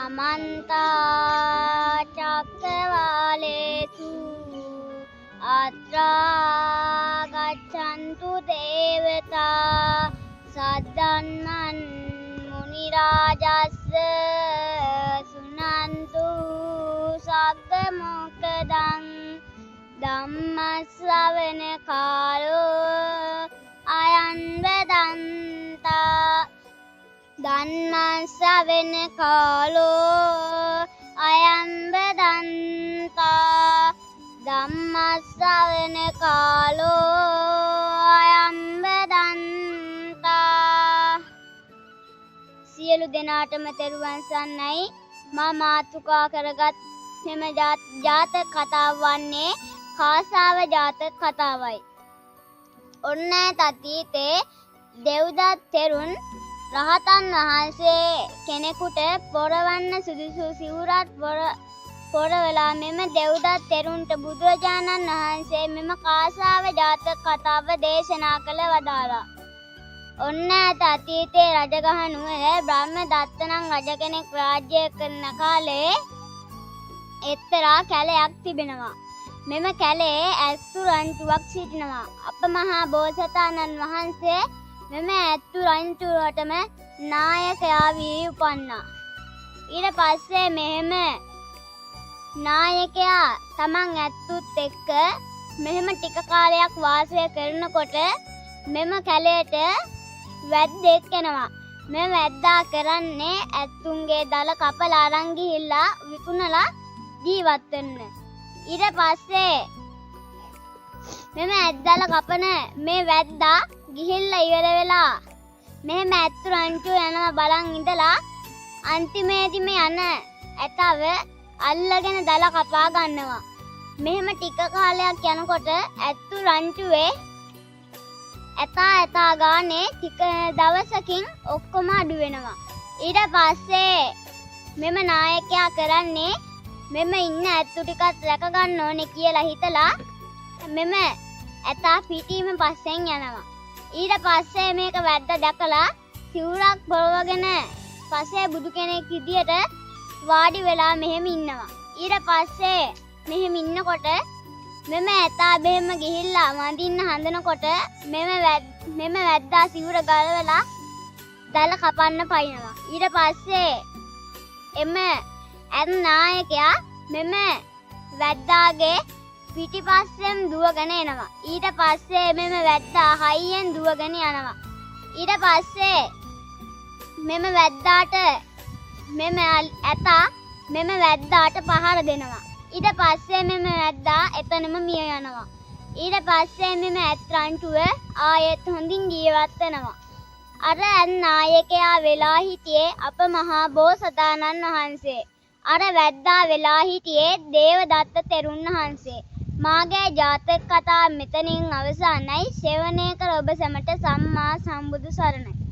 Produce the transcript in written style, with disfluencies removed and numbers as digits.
समन्ता चक्रवालेषु अत्रा गच्छन्तु देवता सद्धम्मं मुनिराजस्य शृण्वन्तु सग्गमोक्खदं ධම්මස්සවන කාලෝ අයං වදන්තා ධම්මස්සවන කාලෝ අයං වදන්තා ධම්මස්සවන කාලෝ අයං වදන්තා සියලු දෙනාටම තෙරුවන් සරණයි මා මාතෘකා කරගත් මෙම ජාතක කතාව වන්නේ කාසාව ජාතක කතාවයි. ඔන්න තතීතේ දෙව්දත් තෙරුන් රහතන් වහන්සේ කෙනෙකුට පොරවන්න සුදුසු සිවුරක් පොරවලා මෙම දෙව්දත් තෙරුන්ට බුදුරජාණන් වහන්සේ මෙම කාසාව ජාතක කතාව දේශනා කළ වදාළා. ඔන්න තතීතේ රජගහ නුවර බ්‍රහ්මදත්ත නම් රජ කෙනෙක් රාජ්‍ය කරන කාලේ එක්තරා කැලයක් තිබෙනවා. මෙම කැලේ ඇත්තු රංචුවක් සිටිනවා. අප මහා බෝසතාණන් වහන්සේ මෙම ඇත්තු රංචුවටම නායකයා වී උපන්නා. ඊට පස්සේ මෙහෙම නායකයා තමන් ඇත්තුත් එක්ක මෙහෙම ටික කාලයක් වාසය කරනකොට මෙම කැලේට වැද්දෙක් එනවා. මේ වැද්දා කරන්නේ ඇත්තුන්ගේ දල කපලා අරන් ගිහිල්ලා විකුණලා ජීවත් වෙන්න. ඊට පස්සේ මෙම ඇද්දල කපන මේ වැද්දා ගිහිල්ලා ඉවර වෙලා මෙහෙම ඇත්තු රංචුව යනවා බලන් ඉඳලා අන්තිමේදී මේ යන ඇතව අල්ලගෙන දල කපා ගන්නවා. මෙහෙම ටික කාලයක් යනකොට ඇත්තු රංචුවේ ඇතා ගානේ ටික දවසකින් ඔක්කොම අඩු වෙනවා. ඊට පස්සේ මෙම නායකයා කරන්නේ මෙම ඉන්න ඇත්තු ටිකත් රැක ගන්න ඕනේ කියලා හිතලා මෙම ඇතා පිටීම පස්සෙන් යනවා. ඊට පස්සේ මේක වැද්ද දැකලා සිවුරක් පොරවගෙන පස්සේ බුදු කෙනෙක් විදියට වාඩි වෙලා මෙහෙම ඉන්නවා. ඊට පස්සේ මෙහෙම ඉන්නකොට මෙම ඇතා බෙහෙම ගිහිල්ලා වඳින්න හදනකොට මෙම වැද්දා සිවුර ගලවලා දල කපන්න පයින්නවා. ඊට පස්සේ එම නායකයා මෙම වැද්දාගේ පිටිපස්සෙන් දුවගෙන එනවා. ඊට පස්සේ මෙම වැද්දා හයියෙන් දුවගෙන යනවා. ඊට පස්සේ මෙම වැද්දාට මෙම ඇතා මෙම වැද්දාට පහර දෙනවා. ඊට පස්සේ මෙම වැද්දා එතනම මිය යනවා. ඊට පස්සේ මෙම ඇත් රංචුව ආයෙත් හොඳින් ජීවත් වෙනවා. අර නායකයා වෙලා හිටියේ අප මහා බෝසතාණන් වහන්සේ. අර වැද්දා වෙලා හිටියේ දේවදත්ත තෙරුන් වහන්සේ. මාගේ ජාතක කතාව මෙතනින් අවසానයි. සෙවණේ කර ඔබ සැමට සම්මා සම්බුදු සරණයි.